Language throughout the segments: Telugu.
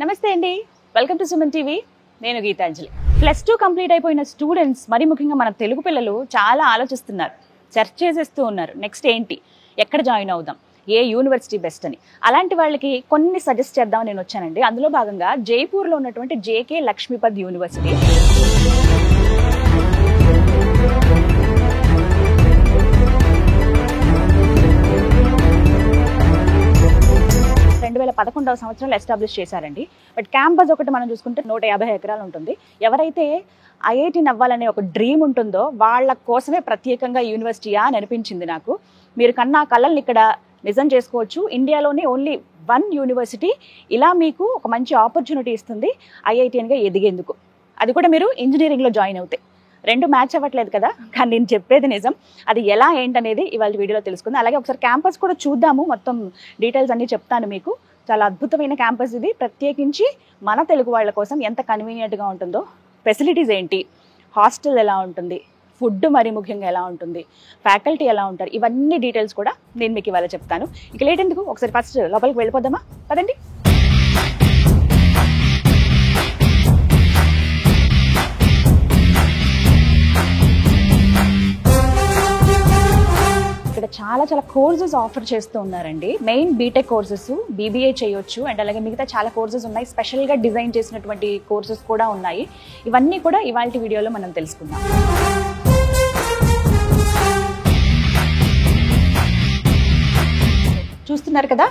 నమస్తే అండి, వెల్కమ్ టు సుమన్ టీవీ. నేను గీతాంజలి. +2 కంప్లీట్ అయిపోయిన స్టూడెంట్స్, మరి ముఖ్యంగా మన తెలుగు పిల్లలు చాలా ఆలోచిస్తున్నారు, సెర్చ్ చేసేస్తూ ఉన్నారు. నెక్స్ట్ ఏంటి, ఎక్కడ జాయిన్ అవుదాం, ఏ యూనివర్సిటీ బెస్ట్ అని. అలాంటి వాళ్ళకి కొన్ని సజెస్ట్ చేద్దామని నేను వచ్చానండి. అందులో భాగంగా జైపూర్లో ఉన్నటువంటి జేకే లక్ష్మీపద్ యూనివర్సిటీ. సంవత్సరంలో ఎస్టాబ్లిష్ చేశారండి. బట్ క్యాంపస్ ఒకటి మనం చూసుకుంటే 150 ఎకరాలు ఉంటుంది. ఎవరైతే ఐఐటీని అవ్వాలనే ఒక డ్రీమ్ ఉంటుందో వాళ్ళ కోసమే ప్రత్యేకంగా యూనివర్సిటీయా అని అనిపించింది నాకు. మీరు కన్నా కళల్ని ఇక్కడ నిజం చేసుకోవచ్చు. ఇండియాలోనే ఓన్లీ 1 యూనివర్సిటీ ఇలా మీకు ఒక మంచి ఆపర్చునిటీ ఇస్తుంది ఐఐటీఎన్గా ఎదిగేందుకు. అది కూడా మీరు ఇంజనీరింగ్లో జాయిన్ అవుతాయి. 2 మ్యాచ్ అవ్వట్లేదు కదా, కానీ నేను చెప్పేది నిజం. అది ఎలా ఏంటనేది ఇవాళ వీడియోలో తెలుసుకుందాం. అలాగే ఒకసారి క్యాంపస్ కూడా చూద్దాము, మొత్తం డీటెయిల్స్ అన్నీ చెప్తాను మీకు. చాలా అద్భుతమైన క్యాంపస్ ఇది, ప్రత్యేకించి మన తెలుగు వాళ్ళ కోసం ఎంత కన్వీనియంట్గా ఉంటుందో, ఫెసిలిటీస్ ఏంటి, హాస్టల్ ఎలా ఉంటుంది, ఫుడ్ మరి ముఖ్యంగా ఎలా ఉంటుంది, ఫ్యాకల్టీ ఎలా ఉంటారు, ఇవన్నీ డీటెయిల్స్ కూడా నేను మీకు ఇవాళ చెప్తాను. ఇక లేట్ ఎందుకు, ఒకసారి ఫస్ట్ లోపలికి వెళ్ళిపోదామా? పదండి. ఇక్కడ చాలా కోర్సెస్ ఆఫర్ చేస్తూ ఉన్నారండి. మెయిన్ బీటెక్ కోర్సెస్, బీబీఏ చేయొచ్చు, అండ్ అలాగే మిగతా చాలా కోర్సెస్ ఉన్నాయి. స్పెషల్గా డిజైన్ చేసినటువంటి కోర్సెస్ కూడా ఉన్నాయి. ఇవన్నీ కూడా ఇవాళ వీడియోలో మనం తెలుసుకుందాం. చూస్తున్నారు కదా,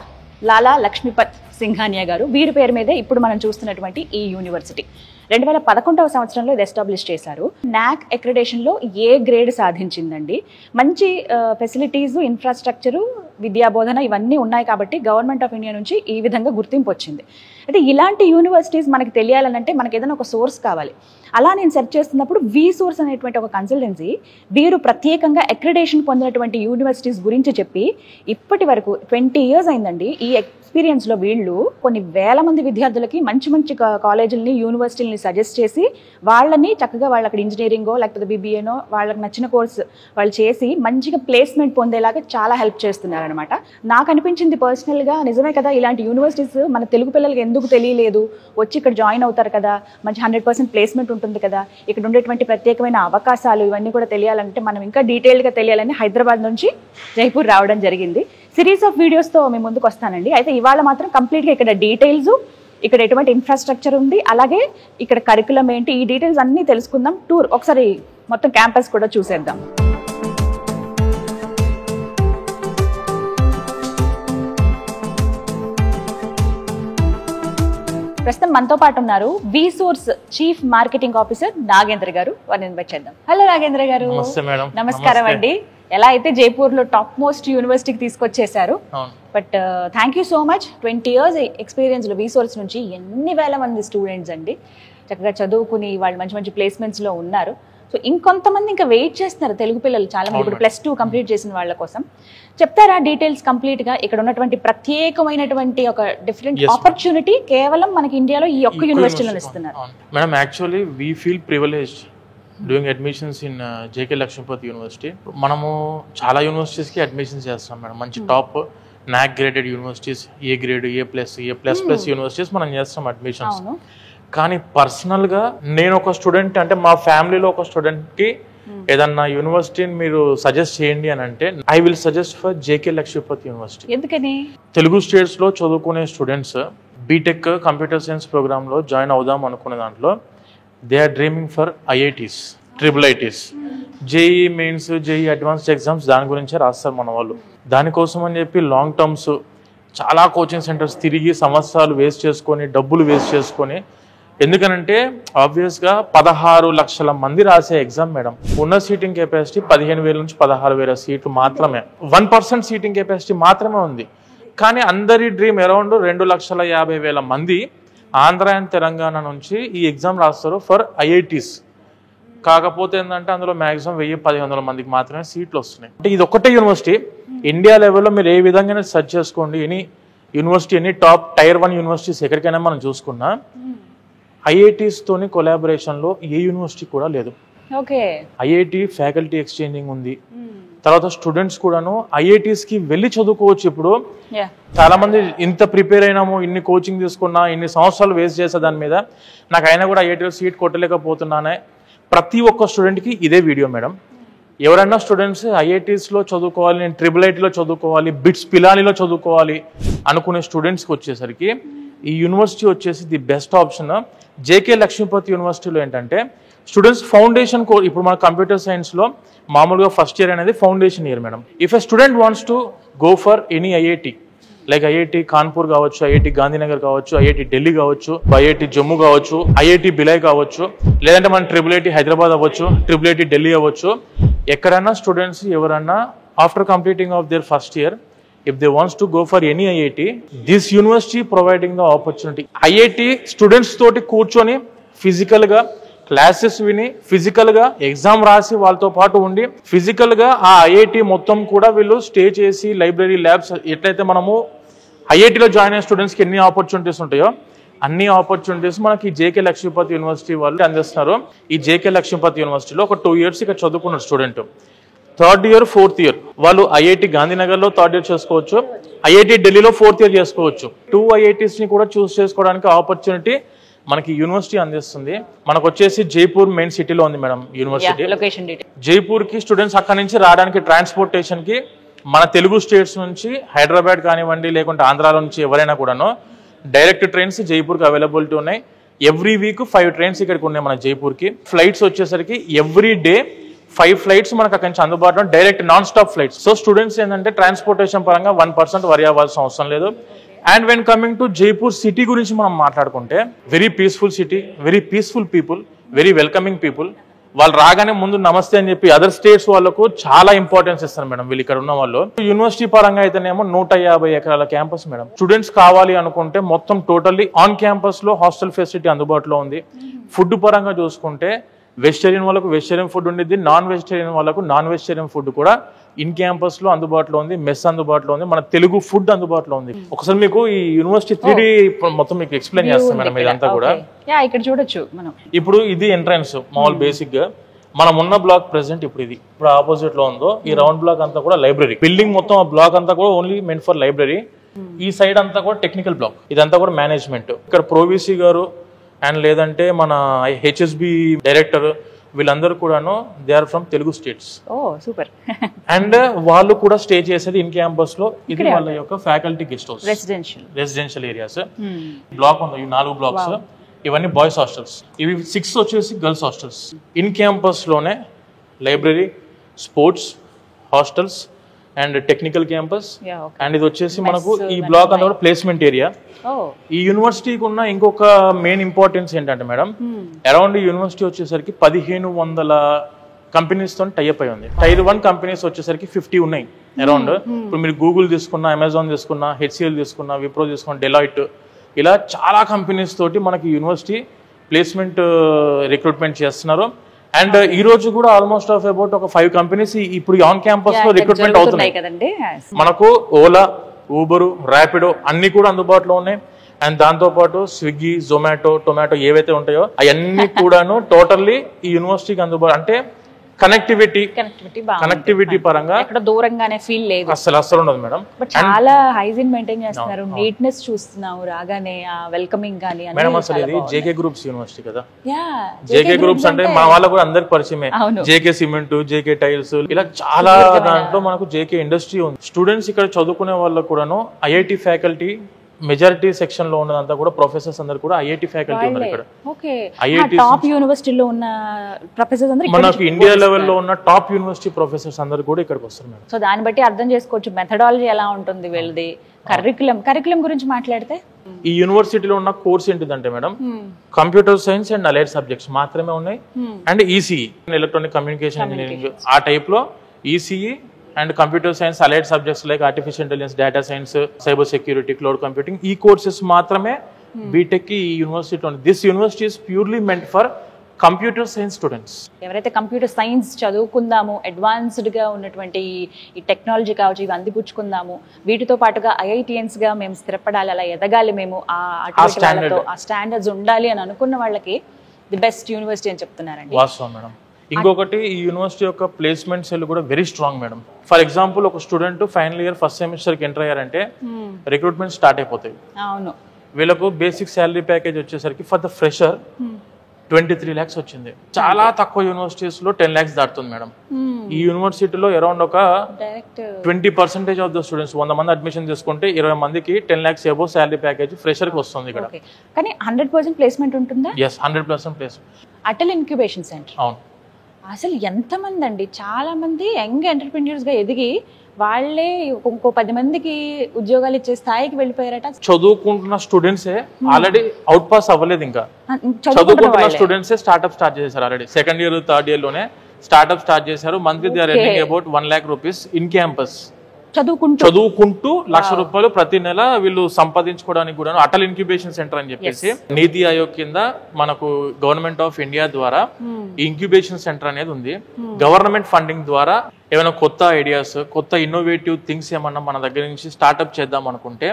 లాలా లక్ష్మీపద్ సింఘానియా గారు, వీరి పేరు మీదే ఇప్పుడు మనం చూస్తున్నటువంటి ఈ యూనివర్సిటీ 2011వ సంవత్సరంలో ఇది ఎస్టాబ్లిష్ చేశారు. నాక్ అక్రిడేషన్లో ఏ గ్రేడ్ సాధించిందండి. మంచి ఫెసిలిటీస్, ఇన్ఫ్రాస్ట్రక్చరు, విద్యాబోధన ఇవన్నీ ఉన్నాయి కాబట్టి గవర్నమెంట్ ఆఫ్ ఇండియా నుంచి ఈ విధంగా గుర్తింపు వచ్చింది. అయితే ఇలాంటి యూనివర్సిటీస్ మనకి తెలియాలనంటే మనకి ఏదైనా ఒక సోర్స్ కావాలి. అలా నేను సెర్చ్ చేస్తున్నప్పుడు V-Source అనేటువంటి ఒక కన్సల్టెన్సీ వీరు ప్రత్యేకంగా అక్రిడేషన్ పొందినటువంటి యూనివర్సిటీస్ గురించి చెప్పి ఇప్పటి వరకు 20 years అయిందండి. ఈ ఎక్స్పీరియన్స్లో వీళ్ళు కొన్ని వేల మంది విద్యార్థులకి మంచి మంచి కాలేజీలని, యూనివర్సిటీలని సజెస్ట్ చేసి వాళ్ళని చక్కగా వాళ్ళు అక్కడ ఇంజనీరింగో లేకపోతే బీబీఏనో వాళ్ళకి నచ్చిన కోర్స్ వాళ్ళు చేసి మంచిగా ప్లేస్మెంట్ పొందేలాగా చాలా హెల్ప్ చేస్తున్నారనమాట. నాకు అనిపించింది పర్సనల్గా, నిజమే కదా, ఇలాంటి యూనివర్సిటీస్ మన తెలుగు పిల్లలకి ఎందుకు తెలియలేదు, వచ్చి ఇక్కడ జాయిన్ అవుతారు కదా, మంచి 100% ప్లేస్మెంట్ ఉంటుంది కదా, ఇక్కడ ఉండేటువంటి ప్రత్యేకమైన అవకాశాలు ఇవన్నీ కూడా తెలియాలంటే మనం ఇంకా డీటెయిల్గా తెలియాలని హైదరాబాద్ నుంచి జైపూర్ రావడం జరిగింది. సిరీస్ ఆఫ్ వీడియోస్తో మేము ముందుకు వస్తానండి. అయితే ఇవాళ మాత్రం కంప్లీట్గా ఇక్కడ డీటెయిల్స్, ఇక్కడ ఎటువంటి ఇన్ఫ్రాస్ట్రక్చర్ ఉంది, అలాగే ఇక్కడ కరికులం ఏంటి, ఈ డీటెయిల్స్ అన్నీ తెలుసుకుందాం. టూర్ ఒకసారి మొత్తం క్యాంపస్ కూడా చూసేద్దాం. ప్రస్తుతం మనతో పాటు ఉన్నారు V-Source chief marketing officer Nagendra గారు. వారిని ఇన్వైట్ చేద్దాం. హలో నాగేంద్ర గారు. నమస్కారం అండి. ఎలా అయితే జైపూర్ లో టాప్ మోస్ట్ యూనివర్సిటీకి తీసుకొచ్చేసారు, but thank you so much. 20 years experience లో V-Source నుంచి ఎన్ని వేల మంది స్టూడెంట్స్ అండి చక్కగా చదువుకుని వాళ్ళు మంచి మంచి ప్లేస్మెంట్స్ లో ఉన్నారు. సో ఇంకొంతమంది ఇంకా వెయిట్ చేస్తున్నారు తెలుగు పిల్లలు చాలా మంది, ఇప్పుడు +2 కంప్లీట్ చేసిన వాళ్ళ కోసం. చెప్తారా డీటెయిల్స్ కంప్లీట్ గా, ఇక్కడ ఉన్నటువంటి ప్రత్యేకమైనటువంటి ఒక డిఫరెంట్ ఆపర్చునిటీ కేవలం మనకి ఇండియాలో ఈ ఒక్క యూనివర్సిటీలో ఇస్తున్నారు? Madam, actually we feel privileged doing admissions in JK Lakshmipat university. మనము చాలా యూనివర్సిటీస్కి అడ్మిషన్స్ చేస్తాం మేడం. మంచి top NAAC graded universities, A grade, ఏ++ యూనివర్సిటీస్ మనం చేస్తాం అడ్మిషన్స్. కానీ పర్సనల్గా నేను ఒక స్టూడెంట్, అంటే మా ఫ్యామిలీలో ఒక స్టూడెంట్కి ఏదన్నా యూనివర్సిటీని మీరు సజెస్ట్ చేయండి అని అంటే I will suggest for JK Lakshmipat university. ఎందుకని? తెలుగు స్టేట్స్లో చదువుకునే స్టూడెంట్స్ బీటెక్ కంప్యూటర్ సైన్స్ ప్రోగ్రాంలో జాయిన్ అవుదాం అనుకునే దాంట్లో they are dreaming for IITs, IIITs, JEE mains, JEE advanced exams దాని గురించే రాస్తారు మన వాళ్ళు. దానికోసం అని చెప్పి లాంగ్ టర్మ్స్ చాలా కోచింగ్ సెంటర్స్ తిరిగి సంవత్సరాలు వేస్ట్ చేసుకొని, డబ్బులు వేస్ట్ చేసుకొని, ఎందుకనంటే ఆబ్వియస్గా 16 లక్షల మంది రాసే ఎగ్జామ్ మేడం. ఉన్న సీటింగ్ కెపాసిటీ 15,000 నుంచి 16,000 సీట్లు మాత్రమే, 1% సీటింగ్ కెపాసిటీ మాత్రమే ఉంది. కానీ అందరి డ్రీమ్ అరౌండ్ 2,50,000 మంది ఆంధ్ర అండ్ తెలంగాణ నుంచి ఈ ఎగ్జామ్ రాస్తారు ఫర్ ఐఐటీస్. కాకపోతే ఏంటంటే అందులో మ్యాక్సిమం 1,000-1,500 మందికి మాత్రమే సీట్లు వస్తున్నాయి. అంటే ఇది ఒక్కటే యూనివర్సిటీ ఇండియా లెవెల్లో మీరు ఏ విధంగా సెర్చ్ చేసుకోండి, any university, any top Tier 1 universities ఎక్కడికైనా మనం చూసుకున్నా ఐఐటీస్ తోని కొలాబరేషన్ లో ఏ యూనివర్సిటీ కూడా లేదు. ఐఐటి ఫ్యాకల్టీ ఎక్స్చేంజింగ్ ఉంది, తర్వాత స్టూడెంట్స్ కూడాను ఐఐటీస్కి వెళ్ళి చదువుకోవచ్చు. ఇప్పుడు Yeah. చాలా మంది ఇంత ప్రిపేర్ అయినాము, ఇన్ని కోచింగ్ తీసుకున్నా, ఇన్ని సంవత్సరాలు వేస్ట్ చేసే దాని మీద నాకు అయినా కూడా ఐఐటీలో సీట్ కొట్టలేకపోతున్నానే. ప్రతి ఒక్క స్టూడెంట్కి ఇదే వీడియో మేడం. ఎవరైనా స్టూడెంట్స్ ఐఐటీస్లో చదువుకోవాలి, నేను IIITలో చదువుకోవాలి, బిట్స్ పిలానీలో చదువుకోవాలి అనుకునే స్టూడెంట్స్కి వచ్చేసరికి ఈ యూనివర్సిటీ వచ్చేసి the best option. JK Lakshmipat యూనివర్సిటీలో ఏంటంటే స్టూడెంట్స్ ఫౌండేషన్ ఇప్పుడు మన కంప్యూటర్ సైన్స్లో మామూలుగా ఫస్ట్ ఇయర్ అనేది foundation year madam. If a student wants to go for any IIT, like IIT Kanpur కావచ్చు, ఐఐటి గాంధీనగర్ కావచ్చు, ఐఐటి ఢిల్లీ కావచ్చు, ఐఐటి జమ్మూ కావచ్చు, ఐఐటి బిలాయ్ కావచ్చు, లేదంటే మన IIIT హైదరాబాద్ అవ్వచ్చు, IIIT ఢిల్లీ అవ్వచ్చు. ఎక్కడైనా స్టూడెంట్స్ ఎవరన్నా after completing of their first year if they wants to go for any IIT, this university providing the opportunity. IIT students తోటి కూర్చొని ఫిజికల్గా క్లాసెస్ విని, ఫిజికల్గా ఎగ్జామ్ రాసి వాళ్ళతో పాటు ఉండి, ఫిజికల్గా ఆ ఐఐటి మొత్తం కూడా వీళ్ళు స్టే చేసి లైబ్రరీ ల్యాబ్స్ ఎట్లయితే మనము ఐఐటిలో జాయిన్ అయిన స్టూడెంట్స్కి ఎన్ని ఆపర్చునిటీస్ ఉంటాయో అన్ని ఆపర్చునిటీస్ మనకి జేకే లక్ష్మీపతి యూనివర్సిటీ వాళ్ళు అందిస్తున్నారు. ఈ జేకే లక్ష్మీపతి యూనివర్సిటీలో ఒక 2 years ఇక్కడ చదువుకున్న student 3rd year 4th year వాళ్ళు ఐఐటి గాంధీనగర్లో 3rd year చేసుకోవచ్చు, ఐఐటి ఢిల్లీలో 4th year చేసుకోవచ్చు. 2 IITsని కూడా చూస్ చేసుకోవడానికి ఆపర్చునిటీ మనకి యూనివర్సిటీ అందిస్తుంది. మనకు వచ్చేసి జైపూర్ మెయిన్ సిటీలో ఉంది మేడం యూనివర్సిటీ. జైపూర్కి స్టూడెంట్స్ అక్కడ నుంచి రావడానికి ట్రాన్స్పోర్టేషన్కి మన తెలుగు స్టేట్స్ నుంచి హైదరాబాద్ కానివ్వండి, లేకుంటే ఆంధ్రాలో నుంచి ఎవరైనా కూడాను డైరెక్ట్ ట్రైన్స్ జైపూర్కి అవైలబిలిటీ ఉన్నాయి. ఎవ్రీ వీక్ 5 trains ఇక్కడికి ఉన్నాయి మన జైపూర్కి. ఫ్లైట్స్ వచ్చేసరికి ఎవ్రీ డే 5 flights మనకు అక్కడి నుంచి అందుబాటులో, direct non stop flights. So students ఏంటంటే ట్రాన్స్పోర్టేషన్ పరంగా 1% వరి అవ్వాల్సిన అవసరం లేదు. And when coming to Jaipur city గురించి మనం మాట్లాడుకుంటే very peaceful city, very peaceful people, very welcoming people. వాళ్ళు రాగానే ముందు నమస్తే అని చెప్పి అదర్ స్టేట్స్ వాళ్ళకు చాలా ఇంపార్టెన్స్ ఇస్తారు మేడం వీళ్ళు ఇక్కడ ఉన్న వాళ్ళు. యూనివర్సిటీ పరంగా అయితేనేమో 150 ఎకరాల క్యాంపస్ మేడం. స్టూడెంట్స్ కావాలి అనుకుంటే మొత్తం టోటల్లీ ఆన్ క్యాంపస్ లో హాస్టల్ ఫెసిలిటీ అందుబాటులో ఉంది. ఫుడ్ పరంగా చూసుకుంటే వెజిటేరియన్ వాళ్ళకు వెజిటేరియన్ ఫుడ్ ఉండిద్ది, నాన్ వెజిటేరియన్ వాళ్ళకు నాన్ వెజిటేరియన్ ఫుడ్ కూడా ఇన్ క్యాంపస్ లో అందుబాటులో ఉంది, మెస్ అందుబాటులో ఉంది, మన తెలుగు ఫుడ్ అందుబాటులో ఉంది. ఒకసారి మీకు ఈ యూనివర్సిటీ 3D మొత్తం మీకు ఎక్స్ప్లెయిన్ చేస్తాం మేడం ఇదంతా కూడా. ఇక్కడ చూడొచ్చు మనం. ఇప్పుడు ఇది ఎంట్రన్స్ మామూలు బేసిక్ గా మనం ఉన్న బ్లాక్ ప్రెసెంట్ ఇప్పుడు ఆపోజిట్ లో ఉందో ఈ రౌండ్ బ్లాక్ అంతా కూడా లైబ్రరీ. బిల్డింగ్ మొత్తం ఆ బ్లాక్ అంతా కూడా ఓన్లీ మెంట్ ఫర్ లైబ్రరీ. ఈ సైడ్ అంతా కూడా టెక్నికల్ బ్లాక్, ఇదంతా కూడా మేనేజ్మెంట్. ఇక్కడ ప్రోవిసి గారు అండ్ లేదంటే మన HSB డైరెక్టర్ వీళ్ళందరూ కూడాను they are from Telugu states. Super. And వాళ్ళు కూడా స్టే చేసేది ఇన్ క్యాంపస్ లో. ఇది వాళ్ళ యొక్క faculty guest house, residential areas. Block ఉంది, 4 blocks. ఇవన్నీ బాయ్స్ హాస్టల్స్, ఇవి 6 వచ్చేసి గర్ల్స్ హాస్టల్స్. ఇన్ క్యాంపస్ లోనే library, sports, hostels and technical campus. And ఇది వచ్చేసి మనకు ఈ బ్లాక్ అంతా కూడా ప్లేస్మెంట్ ఏరియా. ఈ యూనివర్సిటీకి ఉన్న ఇంకొక మెయిన్ ఇంపార్టెన్స్ ఏంటంటే మేడం, అరౌండ్ ఈ యూనివర్సిటీ వచ్చేసరికి 1500 కంపెనీస్ తో టైఅప్ అయి ఉంది. Tier 1 కంపెనీస్ వచ్చేసరికి 50 ఉన్నాయి అరౌండ్. ఇప్పుడు మీరు గూగుల్ తీసుకున్నా, అమెజాన్ తీసుకున్నా, HCL తీసుకున్నా, విప్రో తీసుకున్నా, డెలాయిట్, ఇలా చాలా కంపెనీస్ తోటి మనకి యూనివర్సిటీ ప్లేస్మెంట్ రిక్రూట్మెంట్ చేస్తున్నారు. అండ్ ఈ రోజు కూడా ఆల్మోస్ట్ ఆఫ్ అబౌట్ ఒక 5 కంపెనీస్ ఇప్పుడు ఆన్ క్యాంపస్ లో రిక్రూట్మెంట్ అవుతున్నాయి. మనకు ఓలా, ఊబరు, ర్యాపిడో అన్ని కూడా అందుబాటులో ఉన్నాయి. అండ్ దాంతో పాటు స్విగ్గీ, జొమాటో, టొమాటో ఏవైతే ఉంటాయో అవన్నీ కూడాను టోటల్లీ ఈ యూనివర్సిటీకి అందుబాటు. అంటే కనెక్టివిటీ పరంగా ఎక్కడ దూరంగానే ఫీల్ లేదు, అసలు ఉండదు మేడం. బట్ చాలా హైజీన్ మెయింటైన్ చేస్తున్నారు, నీట్నెస్ చూస్తున్నాము రాగానే, వెల్కమింగ్ గానీ. మేడం అసలు ఇది జేకే గ్రూప్స్ యూనివర్సిటీ కదా. జేకే గ్రూప్స్ అంటే మన వాళ్ళ కూడా అందరికి పరిచయమే. జేకే సిమెంట్, జేకే టైల్స్, ఇలా చాలా దాంట్లో మనకు జేకే ఇండస్ట్రీ ఉంది. స్టూడెంట్స్ ఇక్కడ చదువుకునే వాళ్ళకు కూడాను ఐఐటి ఫ్యాకల్టీ మెజారిటీ సెక్షన్ లో ఉన్నదంతా కూడా ప్రొఫెసర్స్ అందరు కూడా ఐఐటి ఫ్యాకల్టీ ఉన్నారు ఇక్కడ. ఐఐటి టాప్ యూనివర్సిటీలో ఉన్న ప్రొఫెసర్స్ అందరూ మనకు ఇండియా లెవెల్లో ఉన్న టాప్ యూనివర్సిటీ ప్రొఫెసర్స్ అందరు కూడా ఇక్కడికి వస్తారు మేడం. సో దాన్ని బట్టి అర్థం చేసుకోవచ్చు మెథడాలజీ ఎలా ఉంటుంది వీళ్ళది. కరికులం గురించి మాట్లాడితే ఈ యూనివర్సిటీలో ఉన్న కోర్స్ ఏంటిదంటే madam, computer science and allied subjects మాత్రమే ఉన్నాయి. And ECE, electronic communication engineering, ఆ టైప్ లో ECE and computer science allied subjects like artificial intelligence, data science, cyber security, cloud computing, ఈ కోర్సెస్ మాత్రమే బీటెక్ ఈ యూనివర్సిటీ ఉంది. This university is purely meant for computer science students. ఎవరైతే కంప్యూటర్ సైన్స్ చదువుకుందాము, అడ్వాన్స్డ్ గా ఉన్నటువంటి ఈ టెక్నాలజీ కావచ్చు, ఇవి అందిపుచ్చుకుందాము, వీటితో పాటుగా ఐఐటిఎన్స్ గా మేము స్థిరపడాలి, అలా ఎదగాలి మేము, ఆ స్టాండర్డ్స్ ఉండాలి అని అనుకున్న వాళ్ళకి ది బెస్ట్ యూనివర్సిటీ అని చెప్తున్నారండి. వాస్తవం మేడం. ఇంకొకటి ఈ యూనివర్సిటీ యొక్క ప్లేస్మెంట్ సెల్ కూడా very strong madam. For example ఒక స్టూడెంట్ ఫైనల్ ఇయర్ ఫస్ట్ సెమిస్టర్కి ఎంటర్ అయ్యారంటే రిక్రూట్మెంట్ స్టార్ట్ అయిపోతాయి. అవును, వీళ్ళకు బేసిక్ శాలరీ ప్యాకేజ్ వచ్చేసరికి ఫర్ ద ఫ్రెషర్ 23 lakhs వచ్చింది. చాలా తక్కువ యూనివర్సిటీస్ లో 10 lakhs దాటుతుంది మేడం. ఈ యూనివర్సిటీలో అరౌండ్ ఒక 20% ఆఫ్ ద స్టూడెంట్స్ 100 మంది అడ్మిషన్ చేసుకుంటే 20 మందికి 10 lakhs above salary package fresher కి వస్తుంది ఇక్కడ. కానీ 100% ప్లేస్మెంట్ ఉంటుందా? Yes, 100% placement. Atal incubation centre అవును. అసలు ఎంతమంది అండి, చాలా మంది యంగ్ ఎంటర్ప్రెన్యూర్స్ గా ఎదిగి వాళ్ళే ఇంకో 10 మందికి ఉద్యోగాలు ఇచ్చే స్థాయికి వెళ్ళిపోయారట. చదువుకుంటున్న స్టూడెంట్సే ఆల్రెడీ అవుట్ పాస్ అవ్వలేదు, ఇంకా చదువుకుంటున్న స్టూడెంట్సే స్టార్ట్అప్ స్టార్ట్ చేశారు. Already second year third year లోనే స్టార్ట్అప్ స్టార్ట్ చేశారు. Monthly they are earning about 1 lakh rupees in campus. చదువుకుంటూ ₹1,00,000 ప్రతి నెల వీళ్ళు సంపాదించుకోవడానికి కూడా అటల్ ఇంక్యుబేషన్ సెంటర్ అని చెప్పేసి నీతి ఆయోగ్ కింద మనకు గవర్నమెంట్ ఆఫ్ ఇండియా ద్వారా ఈ ఇంక్యుబేషన్ సెంటర్ అనేది ఉంది. గవర్నమెంట్ ఫండింగ్ ద్వారా ఏమైనా కొత్త ఐడియాస్, కొత్త ఇన్నోవేటివ్ థింగ్స్ ఏమన్నా మన దగ్గర నుంచి స్టార్ట్అప్ చేద్దాం అనుకుంటే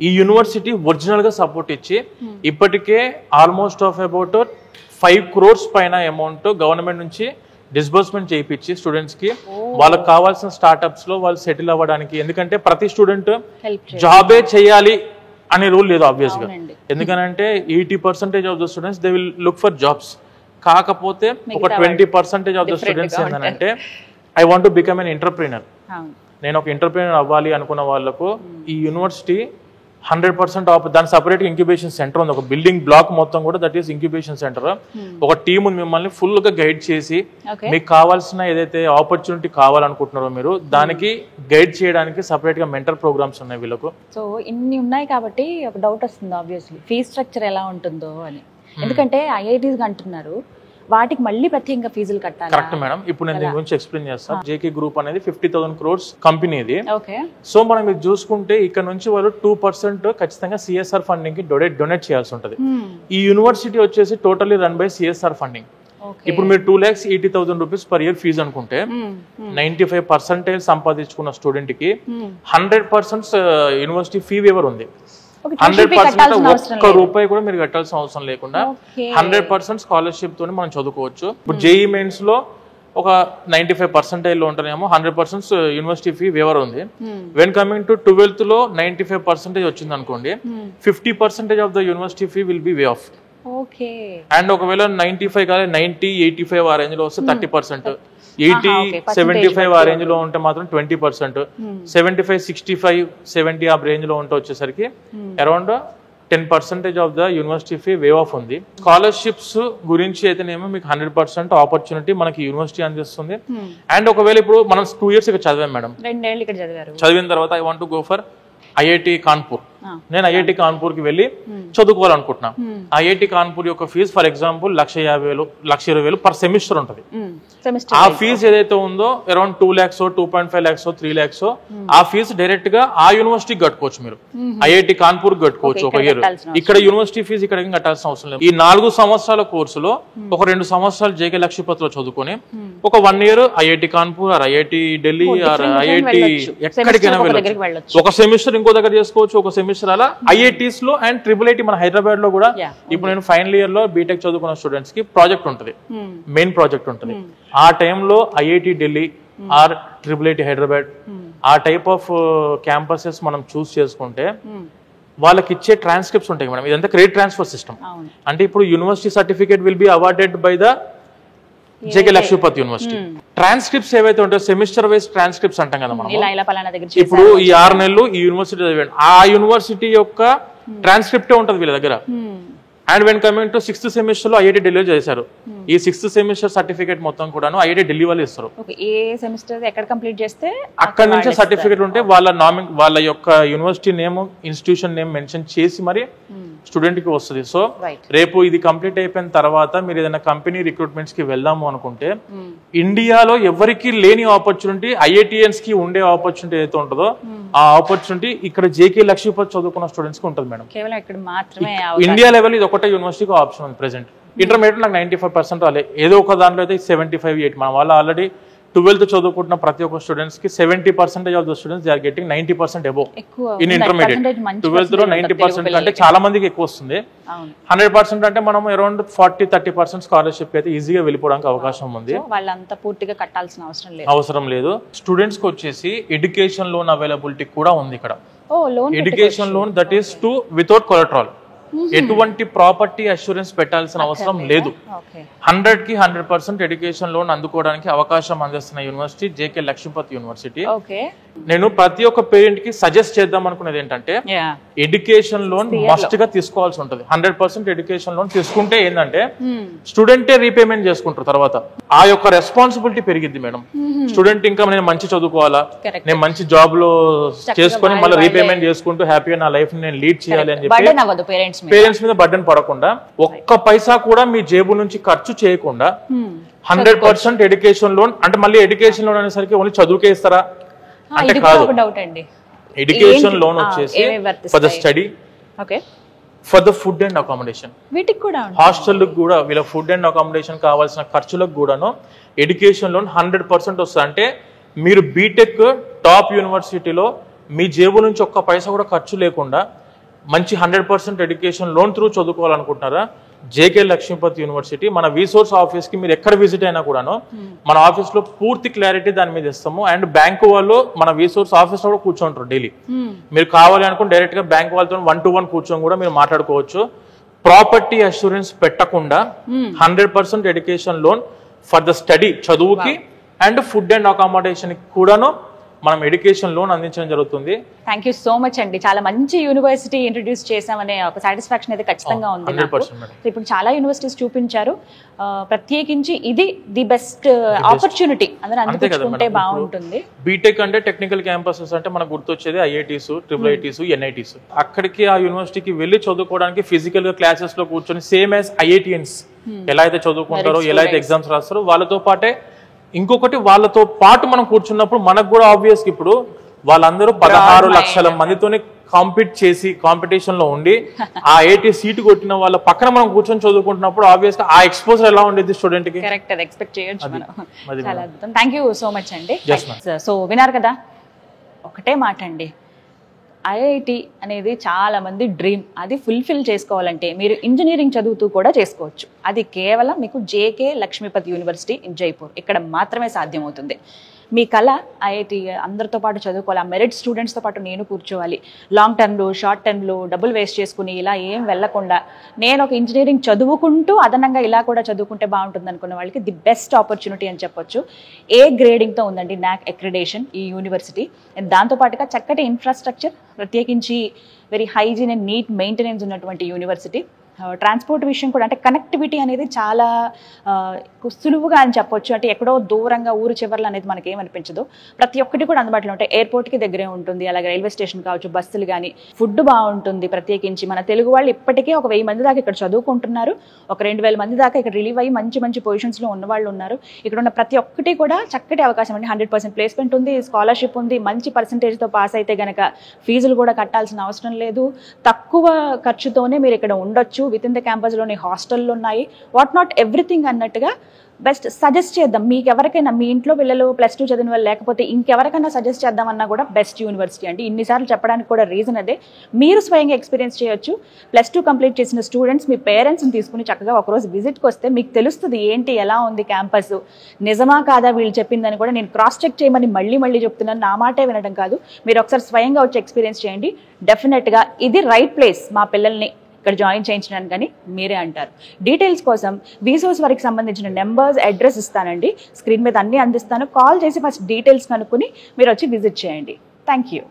ఈ యూనివర్సిటీ ఒరిజినల్ గా సపోర్ట్ ఇచ్చి ఇప్పటికే ఆల్మోస్ట్ ఆఫ్ అబౌట్ 5 crores పైన అమౌంట్ గవర్నమెంట్ నుంచి డిస్బర్స్మెంట్ చేయించి స్టూడెంట్స్ కి వాళ్ళకి కావాల్సిన స్టార్ట్అప్స్ లో వాళ్ళు సెటిల్ అవ్వడానికి. ఎందుకంటే ప్రతి స్టూడెంట్ జాబే చేయాలి అనే రూల్ లేదు ఆబ్వియస్ గా. ఎందుకంటే 80% of the students they will look for jobs. కాకపోతే ఒక 20% ఆఫ్ ద స్టూడెంట్స్ ఏంటంటే I want to become an entrepreneur, నేను ఒక ఎంటర్ప్రీనర్ అవ్వాలి అనుకున్న వాళ్ళకు ఈ యూనివర్సిటీ 100% ఆఫ్ దాని సపరేట్ ఇంక్యుబేషన్ సెంటర్ ఉంది. ఒక బిల్డింగ్ బ్లాక్ మొత్తం కూడా దట్ ఈస్ ఇంక్యుబేషన్ సెంటర్. ఒక టీమ్ మిమ్మల్ని ఫుల్ గా గైడ్ చేసి మీకు కావాల్సిన ఏదైతే ఆపర్చునిటీ కావాలనుకుంటున్నారో మీరు దానికి గైడ్ చేయడానికి సపరేట్ గా మెంటర్ ప్రోగ్రామ్స్ ఉన్నాయి వీళ్ళకు. సో ఇన్ని ఉన్నాయి కాబట్టి ఒక డౌట్ వస్తుంది ఆబ్వియస్లీ, ఫీజ్ స్ట్రక్చర్ ఎలా ఉంటుందో అని. ఎందుకంటే ఐఐటీస్ అంటున్నారు వాటికి మళ్ళీ ప్రత్యేకంగా ఫీజులు కట్టాలి. కరెక్ట్ మేడం, ఇప్పుడు నేను దీని గురించి ఎక్స్ప్లెయిన్ చేస్తాను. జేకే గ్రూప్ అనేది 50,000 crores కంపెనీ ఇది. సో మనం ఇది చూసుకుంటే ఇక్కడ నుంచి వాళ్ళు 2% ఖచ్చితంగా సిఎస్ఆర్ ఫండింగ్ కి డొనేట్ చేయాల్సి ఉంటుంది. ఈ యూనివర్సిటీ వచ్చేసి totally run by CSR funding. ఇప్పుడు మీరు 2,80,000 rupees పర్ ఇయర్ ఫీజు అనుకుంటే 95% సంపాదించుకున్న స్టూడెంట్ కి 100% యూనివర్సిటీ ఫీ వేవర్ ఉంది. 100% ఒక్క రూపాయి కూడా మీరు కట్టాల్సిన అవసరం లేకుండా 100% స్కాలర్షిప్ తోని మనం చదువుకోవచ్చు. ఇప్పుడు జేఈ మెయిన్స్ లో ఒక 95% లో ఉంటేనేమో 100% యూనివర్సిటీ ఫీ వేవర్ ఉంది. వెన్ కమింగ్ టు 12th లో 95% వచ్చింది అనుకోండి, 50% of the university fee will be way of. And ఒకవేళ 95 కాదు 90, 85 ఆ రేంజ్ లో వస్తే 30%, 80, 75 ఆ రేంజ్ లో ఉంటే మాత్రం 20%, 75, 65, 70 ఆ రేంజ్ లో ఉంటే వచ్చేసరికి around 10% of the university fee wave of ఉంది. స్కాలర్షిప్స్ గురించి అయితేనేమో మీకు 100% ఆపర్చునిటీ మనకి యూనివర్సిటీ అందిస్తుంది. అండ్ ఒకవేళ ఇప్పుడు మనం 2 years ఇక్కడ చదివాం మేడం, 2 ఏళ్ళు ఇక్కడ చదివారు, చదివిన తర్వాత I want to go for IIT Kanpur. నేను ఐఐటి కాన్పూర్ కి వెళ్ళి చదువుకోవాలనుకుంటున్నా. ఐఐటి కాన్పూర్ యొక్క fee for example 1,50,000, 1,20,000 per semester ఉంటుంది. ఆ ఫీజు ఏదైతే ఉందో అరౌండ్ 2 lakhs, 2.5 lakhs, 3 lakhs ఆ ఫీజు డైరెక్ట్ గా ఆ యూనివర్సిటీకి కట్టుకోవచ్చు. మీరు ఐఐటి కాన్పూర్ కట్టుకోవచ్చు ఒక ఇయర్. ఇక్కడ యూనివర్సిటీ ఫీజు ఇక్కడ కట్టాల్సిన అవసరం లేదు. ఈ 4 సంవత్సరాల కోర్సులో ఒక 2 సంవత్సరాలు జేకే లక్ష్మీపతిలో చదువుకొని ఒక 1 year IIT Kanpur or IIT Delhi or IIT ఎక్కడికైనా వెళ్ళొచ్చు. ఒక సెమిస్టర్ ఇంకో దగ్గర చేసుకోవచ్చు, ఒక సెమిస్టర్ అలా ఐఐటీస్ లో. అండ్ IIIT మన హైదరాబాద్ లో కూడా ఇప్పుడు నేను ఫైనల్ ఇయర్ లో బీటెక్ చదువుకున్న స్టూడెంట్స్ కి ప్రాజెక్ట్ ఉంటుంది, మెయిన్ ప్రాజెక్ట్ ఉంటుంది. ఆ టైంలో IIT Delhi or IIIT Hyderabad ఆ టైప్ ఆఫ్ క్యాంపసెస్ మనం చూస్ చేసుకుంటే వాళ్ళకి ఇచ్చే ట్రాన్స్క్రిప్ట్స్ ఉంటాయి మేడం. ఇదంతా క్రెడిట్ ట్రాన్స్ఫర్ సిస్టమ్. అంటే ఇప్పుడు university certificate will be awarded by the JK Lakshmipati university. Transcripts ఏవైతే ఉంటాయో సెమిస్టర్ వైజ్ ట్రాన్స్క్రిప్ట్స్ అంటాం కదా మనం. ఇప్పుడు ఈ 6 నెలలు ఈ యూనివర్సిటీ చదివాడు, ఆ యూనివర్సిటీ యొక్క ట్రాన్స్క్రిప్టే ఉంటుంది వీళ్ళ దగ్గర. And when coming to 6th semester లో ఐఐటి ఢిల్లీలో చేశారు. ఈ 6th సెమిస్టర్ సర్టిఫికేట్ మొత్తం కూడాను ఐఐటి ఢిల్లీ వాళ్ళు ఇస్తారు. ఏ సెమిస్టర్ ఎక్కడ కంప్లీట్ చేస్తే అక్కడ నుంచి సర్టిఫికేట్ ఉంటే వాళ్ళ యొక్క university name, institution name mention చేసి మరి స్టూడెంట్ కి వస్తుంది. సో రేపు ఇది కంప్లీట్ అయిపోయిన తర్వాత మీరు ఏదైనా కంపెనీ రిక్రూట్మెంట్స్ కి వెళ్దాము అనుకుంటే ఇండియాలో ఎవరికి లేని ఆపర్చునిటీ ఐఐటిఎన్స్ కి ఉండే ఆపర్చునిటీ ఏదైతే ఉంటుందో ఆ ఆపర్చునిటీ ఇక్కడ జేకే లక్ష్మీపతి చదువుకున్న స్టూడెంట్స్ కి ఉంటుంది మేడం. కేవలం ఇక్కడ మాత్రమే ఇండియా లెవెల్ ఇది ఒకటే యూనివర్సిటీకి ఆప్షన్ ఉంది ప్రెసెంట్. ఇంటర్మీడియట్ నాకు 95% రాలేదు, ఏదో ఒక దాంట్లో అయితే 75, 80. మన వాళ్ళు ఆల్రెడీ 12th చదువుకుంటున్న ప్రతి ఒక్క స్టూడెంట్స్ కి 70% of the students they are getting 90% above in intermediate. 12th లో 90% అంటే చాలా మందికి ఎక్కువ వస్తుంది. 100% అంటే మనం అరౌండ్ 40-30% స్కాలర్షిప్ అయితే ఈజీగా వెళ్ళిపోవడానికి అవకాశం ఉంది. వాళ్ళంతా పూర్తిగా కట్టాల్సిన అవసరం లేదు. స్టూడెంట్స్ కి వచ్చేసి ఎడ్యుకేషన్ లోన్ అవైలబిలిటీ కూడా ఉంది ఇక్కడ. Education loan that is to without collateral, ఎటువంటి ప్రాపర్టీ అష్యూరెన్స్ పెట్టాల్సిన అవసరం లేదు. 100కి 100% ఎడ్యుకేషన్ లోన్ అందుకోవడానికి అవకాశం అందిస్తున్న యూనివర్సిటీ జేకే లక్ష్మీపతి యూనివర్సిటీ. నేను ప్రతి ఒక్క పేరెంట్ కి సజెస్ట్ చేద్దాం అనుకునేది ఏంటంటే ఎడ్యుకేషన్ లోన్ మస్ట్ గా తీసుకోవాల్సి ఉంటుంది. 100% ఎడ్యుకేషన్ లోన్ తీసుకుంటే ఏంటంటే స్టూడెంటే రీపేమెంట్ చేసుకుంటారు. తర్వాత ఆ యొక్క రెస్పాన్సిబిలిటీ పెరిగిద్ది మేడం. స్టూడెంట్ ఇంకా నేను మంచి చదువుకోవాలా, నేను మంచి జాబ్ లో చేసుకుని మళ్ళీ రీపేమెంట్ చేసుకుంటూ హ్యాపీగా నా లైఫ్ నేను లీడ్ చేయాలి అని చెప్పి పేరెంట్స్ మీద బర్డెన్ పడకుండా, ఒక్క పైసా కూడా మీ జేబు నుంచి ఖర్చు చేయకుండా 100% ఎడ్యుకేషన్ లోన్. అంటే మళ్ళీ ఎడ్యుకేషన్ లోన్ అనేసరికి ఓన్లీ చదువుకే ఇస్తారా అంటే కాదు. ఎడ్యుకేషన్ లోన్ వచ్చేసి for the study, for the food and accommodation, hostel కూడా వీళ్ళ ఫుడ్ అండ్ అకామిడేషన్ కావాల్సిన ఖర్చులకు కూడాను ఎడ్యుకేషన్ లోన్ 100% వస్తుంది. అంటే మీరు బీటెక్ టాప్ యూనివర్సిటీలో మీ జేబు నుంచి ఒక్క పైసా కూడా ఖర్చు లేకుండా మంచి 100% ఎడ్యుకేషన్ లోన్ త్రూ చదువుకోవాలనుకుంటున్నారా, జేకే లక్ష్మీపతి యూనివర్సిటీ మన రీసోర్స్ ఆఫీస్ కి మీరు ఎక్కడ విజిట్ అయినా కూడాను మన ఆఫీస్ లో పూర్తి క్లారిటీ దాని మీద ఇస్తాము. అండ్ బ్యాంకు వాళ్ళు మన రీసోర్స్ ఆఫీస్ లో కూడా కూర్చుంటారు డైలీ. మీరు కావాలి అనుకుని డైరెక్ట్ గా బ్యాంక్ వాళ్ళతో 1-to-1 కూర్చొని కూడా మీరు మాట్లాడుకోవచ్చు. ప్రాపర్టీ అష్యూరెన్స్ పెట్టకుండా 100% education loan for the study, చదువుకి అండ్ ఫుడ్ అండ్ అకామిడేషన్ కూడాను మనం ఎడ్యుకేషన్ లోన్ అందించడం జరుగుతుంది. థ్యాంక్ యూ సో మచ్ అండి. చాలా మంచి యూనివర్సిటీ ఇంట్రడ్యూస్ చేసామనే ఒక సాటిస్ఫాక్షన్ అయితే ఖచ్చితంగా ఉంది. ఇప్పుడు చాలా యూనివర్సిటీస్ చూపించారు, ప్రత్యేకించి ఇది ది బెస్ట్ ఆపర్చునిటీ అందరూ అందించుకుంటే బాగుంటుంది. బీటెక్ అంటే టెక్నికల్ క్యాంపసెస్ అంటే మనకు గుర్తొచ్చేది ఐఐటీస్, IITs, NITs. అక్కడికి ఆ యూనివర్సిటీకి వెళ్ళి చదువుకోవడానికి ఫిజికల్ గా క్లాసెస్ లో కూర్చొని సేమ్ యాజ్ IITians ఎలా అయితే చదువుకుంటారో, ఎలా అయితే ఎగ్జామ్స్ రాస్తారో వాళ్ళతో పాటే ఇంకొకటి వాళ్ళతో పాటు మనం కూర్చున్నప్పుడు మనకు కూడా ఆబ్వియస్ ఇప్పుడు వాళ్ళందరూ 16 లక్షల మందితోనే కాంపీట్ చేసి కాంపిటీషన్ లో ఉండి ఆ 80 సీటు కొట్టిన వాళ్ళ పక్కన మనం కూర్చొని చదువుకుంటున్నప్పుడు ఆబ్వియస్ గా ఆ ఎక్స్పోజర్ ఎలా ఉండేది స్టూడెంట్ కి. కరెక్ట్, అది ఎక్స్పెక్ట్ చేయొచ్చు మనం. చాలా అద్భుతం. థ్యాంక్ యూ సో మచ్ అండి. సో విన్నారు కదా, ఒకటే మాట అండి, IIT అనేది చాలా మంది డ్రీమ్. అది ఫుల్ఫిల్ చేసుకోవాలంటే మీరు ఇంజనీరింగ్ చదువుతూ కూడా చేసుకోవచ్చు. అది కేవలం మీకు జేకే లక్ష్మీపతి యూనివర్సిటీ ఇన్ జైపూర్ ఇక్కడ మాత్రమే సాధ్యమవుతుంది. మీ కళ IIT అందరితో పాటు చదువుకోవాలి, ఆ మెరిట్ స్టూడెంట్స్తో పాటు నేను కూర్చోవాలి, లాంగ్ టర్మ్లో షార్ట్ టర్మ్లో డబ్బులు వేస్ట్ చేసుకుని ఇలా ఏం వెళ్లకుండా నేను ఒక ఇంజనీరింగ్ చదువుకుంటూ అదనంగా ఇలా కూడా చదువుకుంటే బాగుంటుంది అనుకున్న వాళ్ళకి ది బెస్ట్ ఆపర్చునిటీ అని చెప్పొచ్చు. ఏ గ్రేడింగ్తో ఉందండి NAC అక్రిడేషన్ ఈ యూనివర్సిటీ. దాంతోపాటుగా చక్కటి ఇన్ఫ్రాస్ట్రక్చర్, ప్రత్యేకించి very hygiene and neat maintenance ఉన్నటువంటి యూనివర్సిటీ. ట్రాన్స్పోర్ట్ విషయం కూడా, అంటే కనెక్టివిటీ అనేది చాలా సులువుగా అని చెప్పొచ్చు. అంటే ఎక్కడో దూరంగా ఊరు చివర్లు అనేది మనకి ఏమనిపించదు, ప్రతి ఒక్కటి కూడా అందుబాటులో ఉంటాయి. ఎయిర్పోర్ట్కి దగ్గరే ఉంటుంది, అలాగే రైల్వే స్టేషన్ కావచ్చు, బస్సులు కానీ, ఫుడ్ బాగుంటుంది. ప్రత్యేకించి మన తెలుగు వాళ్ళు ఇప్పటికే ఒక 1000 మంది దాకా ఇక్కడ చదువుకుంటున్నారు, ఒక 2000 మంది దాకా ఇక్కడ రిలీవ్ అయ్యి మంచి మంచి పొజిషన్స్లో ఉన్న వాళ్ళు ఉన్నారు. ఇక్కడ ఉన్న ప్రతి ఒక్కటి కూడా చక్కటి అవకాశం అండి. 100% ప్లేస్మెంట్ ఉంది, స్కాలర్షిప్ ఉంది, మంచి పర్సంటేజ్తో పాస్ అయితే గనక ఫీజులు కూడా కట్టాల్సిన అవసరం లేదు, తక్కువ ఖర్చుతోనే మీరు ఇక్కడ ఉండొచ్చు. విత్ ఇన్ ద క్యాంపస్లోని హాస్టల్లో ఉన్నాయి, వాట్ నాట్ ఎవ్రీథింగ్ అన్నట్టుగా బెస్ట్ సజెస్ట్ చేద్దాం. మీకు ఎవరికైనా మీ ఇంట్లో పిల్లలు +2 చదివిన వాళ్ళు లేకపోతే ఇంకెవరికైనా సజెస్ట్ చేద్దామన్నా కూడా బెస్ట్ యూనివర్సిటీ అండి. ఇన్నిసార్లు చెప్పడానికి కూడా రీజన్ అదే. మీరు స్వయంగా ఎక్స్పీరియన్స్ చేయొచ్చు. +2 కంప్లీట్ చేసిన స్టూడెంట్స్ మీ పేరెంట్స్ని తీసుకుని చక్కగా ఒకరోజు విజిట్కి వస్తే మీకు తెలుస్తుంది ఏంటి, ఎలా ఉంది క్యాంపస్, నిజమా కాదా వీళ్ళు చెప్పిందని కూడా నేను క్రాస్ చెక్ చేయమని మళ్ళీ చెప్తున్నాను. నా మాటే వినడం కాదు, మీరు ఒకసారి స్వయంగా వచ్చి ఎక్స్పీరియన్స్ చేయండి. డెఫినెట్గా ఇది రైట్ ప్లేస్ మా పిల్లల్ని ఇక్కడ జాయిన్ చేయించడానికి అని మీరే అంటారు. డీటెయిల్స్ కోసం వీసోస్ వారికి సంబంధించిన నెంబర్స్, అడ్రస్ ఇస్తానండి, స్క్రీన్ మీద అన్నీ అందిస్తాను. కాల్ చేసి ఫస్ట్ డీటెయిల్స్ కనుక్కుని మీరు వచ్చి విజిట్ చేయండి. Thank you.